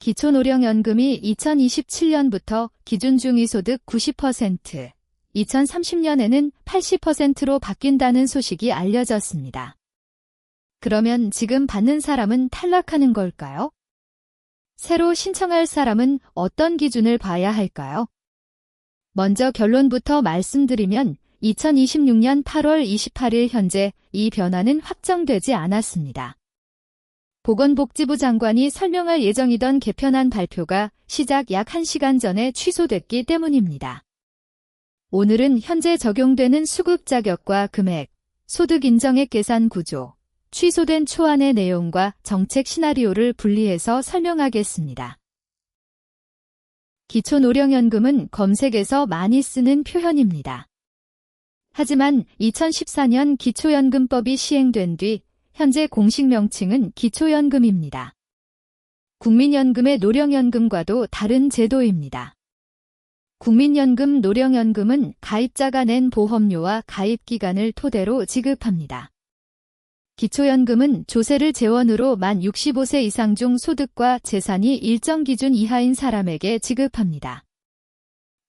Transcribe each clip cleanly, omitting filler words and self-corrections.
기초노령연금이 2027년부터 기준 중위소득 90%, 2030년에는 80%로 바뀐다는 소식이 알려졌습니다. 그러면 지금 받는 사람은 탈락하는 걸까요? 새로 신청할 사람은 어떤 기준을 봐야 할까요? 먼저 결론부터 말씀드리면 2026년 8월 28일 현재 이 변화는 확정되지 않았습니다. 보건복지부 장관이 설명할 예정이던 개편안 발표가 시작 약 1시간 전에 취소됐기 때문입니다. 오늘은 현재 적용되는 수급 자격과 금액, 소득 인정액 계산 구조, 취소된 초안의 내용과 정책 시나리오를 분리해서 설명하겠습니다. 기초노령연금은 검색에서 많이 쓰는 표현입니다. 하지만 2014년 기초연금법이 시행된 뒤 현재 공식 명칭은 기초연금입니다. 국민연금의 노령연금과도 다른 제도입니다. 국민연금, 노령연금은 가입자가 낸 보험료와 가입기간을 토대로 지급합니다. 기초연금은 조세를 재원으로 만 65세 이상 중 소득과 재산이 일정 기준 이하인 사람에게 지급합니다.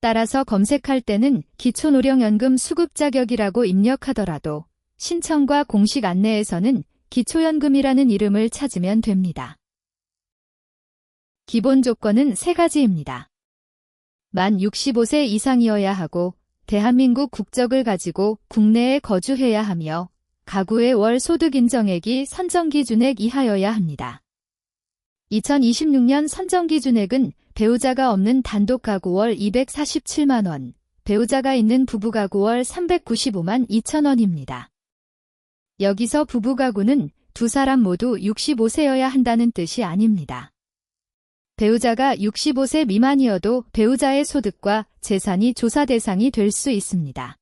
따라서 검색할 때는 기초노령연금 수급 자격이라고 입력하더라도 신청과 공식 안내에서는 기초연금이라는 이름을 찾으면 됩니다. 기본 조건은 3가지입니다. 만 65세 이상이어야 하고 대한민국 국적을 가지고 국내에 거주해야 하며 가구의 월 소득 인정액이 선정기준액 이하여야 합니다. 2026년 선정기준액은 배우자가 없는 단독 가구 월 247만 원, 배우자가 있는 부부 가구 월 395만 2천 원입니다. 여기서 부부 가구는 두 사람 모두 65세여야 한다는 뜻이 아닙니다. 배우자가 65세 미만이어도 배우자의 소득과 재산이 조사 대상이 될 수 있습니다.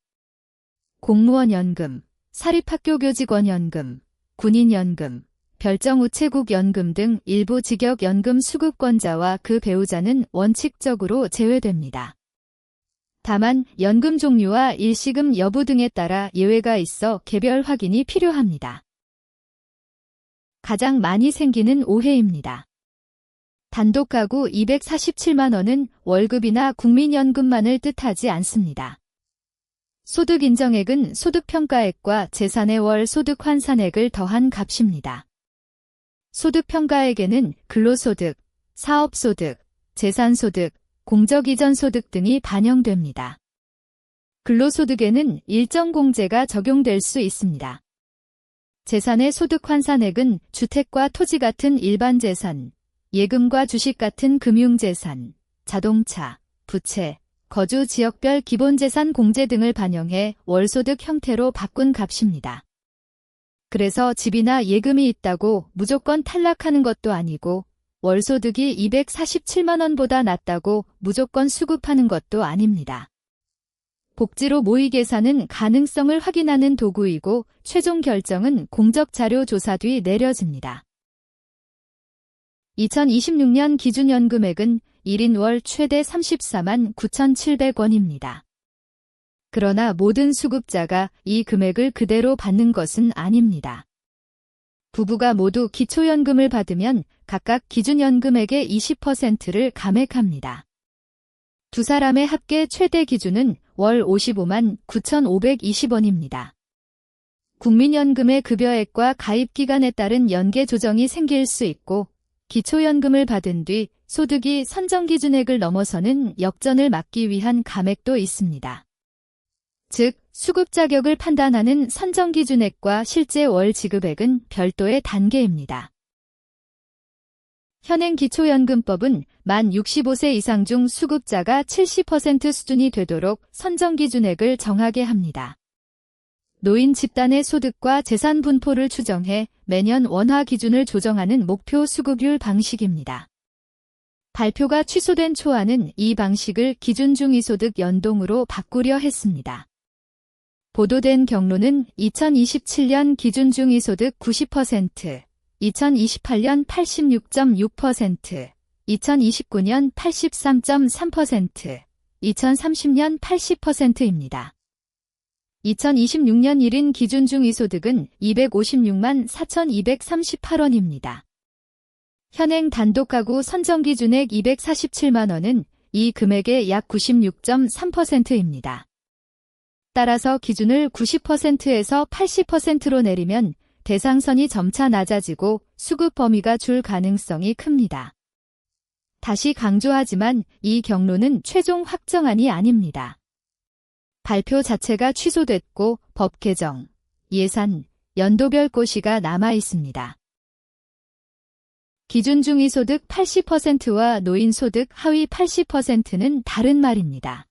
공무원연금, 사립학교교직원연금, 군인연금, 별정우체국연금 등 일부 직역연금 수급권자와 그 배우자는 원칙적으로 제외됩니다. 다만 연금 종류와 일시금 여부 등에 따라 예외가 있어 개별 확인이 필요합니다. 가장 많이 생기는 오해입니다. 단독 가구 247만 원은 월급이나 국민연금만을 뜻하지 않습니다. 소득 인정액은 소득평가액과 재산의 월 소득 환산액을 더한 값입니다. 소득평가액에는 근로소득, 사업소득, 재산소득, 공적이전소득 등이 반영됩니다. 근로소득에는 일정 공제가 적용될 수 있습니다. 재산의 소득 환산액은 주택과 토지 같은 일반 재산, 예금과 주식 같은 금융재산, 자동차, 부채, 거주 지역별 기본재산 공제 등을 반영해 월소득 형태로 바꾼 값입니다. 그래서 집이나 예금이 있다고 무조건 탈락하는 것도 아니고 월소득이 247만 원보다 낮다고 무조건 수급하는 것도 아닙니다. 복지로 모의 계산은 가능성을 확인하는 도구이고 최종 결정은 공적자료조사 뒤 내려집니다. 2026년 기준연금액은 1인 월 최대 34만 9,700원입니다. 그러나 모든 수급자가 이 금액을 그대로 받는 것은 아닙니다. 부부가 모두 기초연금을 받으면 각각 기준연금액의 20%를 감액합니다. 두 사람의 합계 최대 기준은 월 55만 9,520원입니다. 국민연금의 급여액과 가입기간에 따른 연계 조정이 생길 수 있고 기초연금을 받은 뒤 소득이 선정기준액을 넘어서는 역전을 막기 위한 감액도 있습니다. 즉, 수급 자격을 판단하는 선정기준액과 실제 월 지급액은 별도의 단계입니다. 현행 기초연금법은 만 65세 이상 중 수급자가 70% 수준이 되도록 선정기준액을 정하게 합니다. 노인 집단의 소득과 재산 분포를 추정해 매년 원화 기준을 조정하는 목표 수급률 방식입니다. 발표가 취소된 초안은 이 방식을 기준 중위소득 연동으로 바꾸려 했습니다. 보도된 경로는 2027년 기준 중위소득 90%, 2028년 86.6%, 2029년 83.3%, 2030년 80%입니다. 2026년 1인 기준 중위소득은 256만 4,238원입니다. 현행 단독가구 선정기준액 247만 원은 이 금액의 약 96.3%입니다. 따라서 기준을 90%에서 80%로 내리면 대상선이 점차 낮아지고 수급 범위가 줄 가능성이 큽니다. 다시 강조하지만 이 경로는 최종 확정안이 아닙니다. 발표 자체가 취소됐고 법 개정, 예산, 연도별 고시가 남아 있습니다. 기준 중위소득 80%와 노인소득 하위 80%는 다른 말입니다.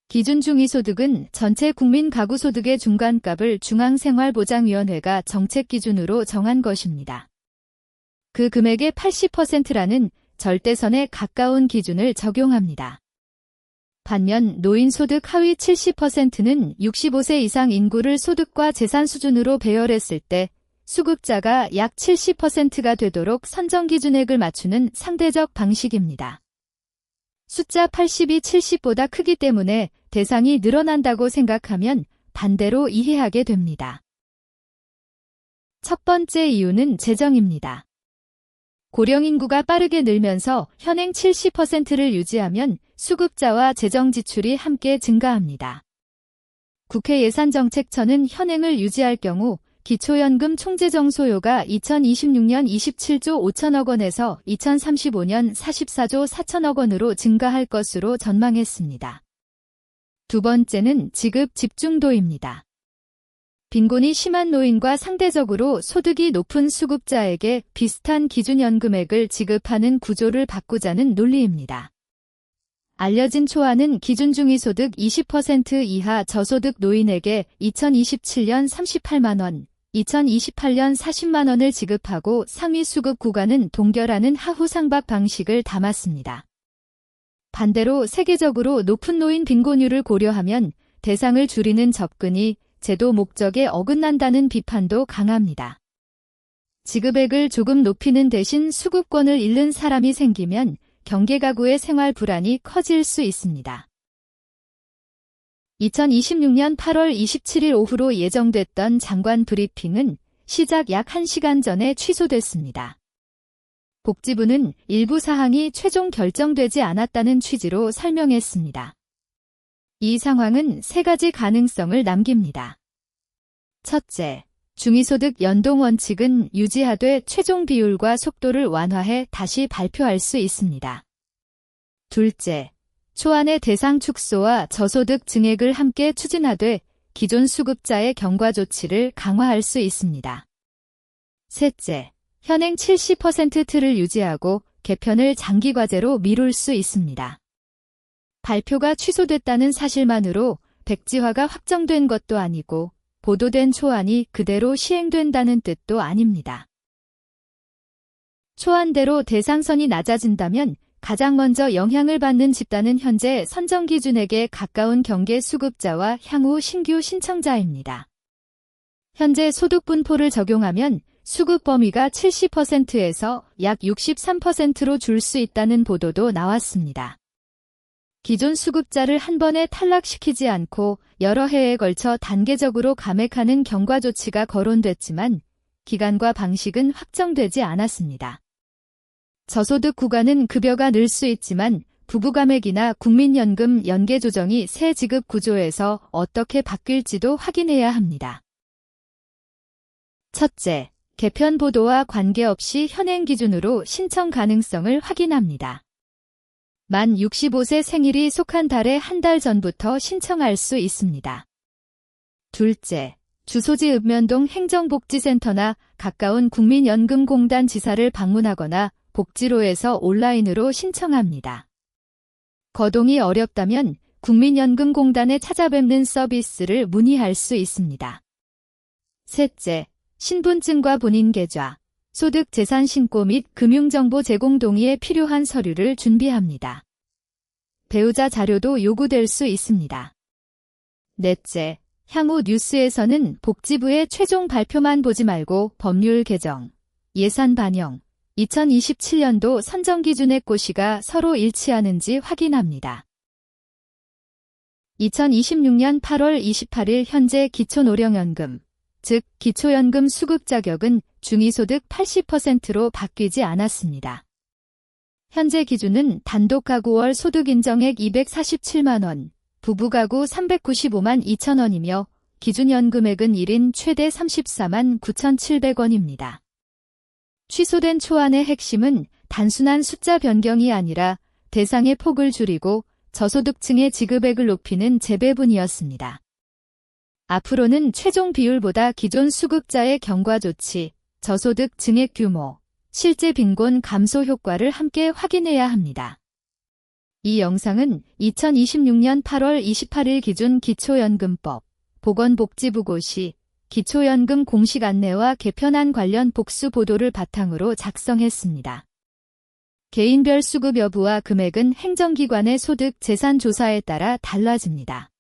기준 중위소득은 전체 국민 가구소득의 중간값을 중앙생활보장위원회가 정책 기준으로 정한 것입니다. 그 금액의 80%라는 절대선에 가까운 기준을 적용합니다. 반면 노인소득 하위 70%는 65세 이상 인구를 소득과 재산 수준으로 배열했을 때 수급자가 약 70%가 되도록 선정기준액을 맞추는 상대적 방식입니다. 숫자 80이 70보다 크기 때문에 대상이 늘어난다고 생각하면 반대로 이해하게 됩니다. 첫 번째 이유는 재정입니다. 고령 인구가 빠르게 늘면서 현행 70%를 유지하면 수급자와 재정 지출이 함께 증가합니다. 국회 예산정책처는 현행을 유지할 경우 기초연금 총재정 소요가 2026년 27조 5천억 원에서 2035년 44조 4천억 원으로 증가할 것으로 전망했습니다. 두 번째는 지급 집중도입니다. 빈곤이 심한 노인과 상대적으로 소득이 높은 수급자에게 비슷한 기준연금액을 지급하는 구조를 바꾸자는 논리입니다. 알려진 초안은 기준 중위소득 20% 이하 저소득 노인에게 2027년 38만 원, 2028년 40만 원을 지급하고 상위 수급 구간은 동결하는 하후상박 방식을 담았습니다. 반대로 세계적으로 높은 노인 빈곤율을 고려하면 대상을 줄이는 접근이 제도 목적에 어긋난다는 비판도 강합니다. 지급액을 조금 높이는 대신 수급권을 잃는 사람이 생기면 경계가구의 생활 불안이 커질 수 있습니다. 2026년 8월 27일 오후로 예정됐던 장관 브리핑은 시작 약 1시간 전에 취소됐습니다. 복지부는 일부 사항이 최종 결정되지 않았다는 취지로 설명했습니다. 이 상황은 세 가지 가능성을 남깁니다. 첫째, 중위소득 연동 원칙은 유지하되 최종 비율과 속도를 완화해 다시 발표할 수 있습니다. 둘째, 초안의 대상 축소와 저소득 증액을 함께 추진하되 기존 수급자의 경과 조치를 강화할 수 있습니다. 셋째, 현행 70% 틀을 유지하고 개편을 장기과제로 미룰 수 있습니다. 발표가 취소됐다는 사실만으로 백지화가 확정된 것도 아니고 보도된 초안이 그대로 시행된다는 뜻도 아닙니다. 초안대로 대상선이 낮아진다면 가장 먼저 영향을 받는 집단은 현재 선정기준액에 가까운 경계 수급자와 향후 신규 신청자입니다. 현재 소득분포를 적용하면 수급 범위가 70%에서 약 63%로 줄 수 있다는 보도도 나왔습니다. 기존 수급자를 한 번에 탈락시키지 않고 여러 해에 걸쳐 단계적으로 감액하는 경과 조치가 거론됐지만 기간과 방식은 확정되지 않았습니다. 저소득 구간은 급여가 늘 수 있지만 부부감액이나 국민연금 연계 조정이 새 지급 구조에서 어떻게 바뀔지도 확인해야 합니다. 첫째, 개편 보도와 관계없이 현행 기준으로 신청 가능성을 확인합니다. 만 65세 생일이 속한 달에 한 달 전부터 신청할 수 있습니다. 둘째, 주소지 읍면동 행정복지센터나 가까운 국민연금공단 지사를 방문하거나 복지로에서 온라인으로 신청합니다. 거동이 어렵다면 국민연금공단에 찾아뵙는 서비스를 문의할 수 있습니다. 셋째, 신분증과 본인계좌, 소득 재산 신고 및 금융정보 제공 동의에 필요한 서류를 준비합니다. 배우자 자료도 요구될 수 있습니다. 넷째, 향후 뉴스에서는 복지부의 최종 발표만 보지 말고 법률 개정, 예산 반영, 2027년도 선정기준액 고시가 서로 일치하는지 확인합니다. 2026년 8월 28일 현재 기초노령연금, 즉 기초연금 수급 자격은 중위소득 80%로 바뀌지 않았습니다. 현재 기준은 단독가구월 소득인정액 247만원, 부부가구 395만 2천원이며 기준연금액은 1인 최대 34만 9,700원입니다. 취소된 초안의 핵심은 단순한 숫자 변경이 아니라 대상의 폭을 줄이고 저소득층의 지급액을 높이는 재배분이었습니다. 앞으로는 최종 비율보다 기존 수급자의 경과 조치, 저소득 증액 규모, 실제 빈곤 감소 효과를 함께 확인해야 합니다. 이 영상은 2026년 8월 28일 기준 기초연금법, 보건복지부고시, 기초연금 공식 안내와 개편안 관련 복수 보도를 바탕으로 작성했습니다. 개인별 수급 여부와 금액은 행정기관의 소득 재산 조사에 따라 달라집니다.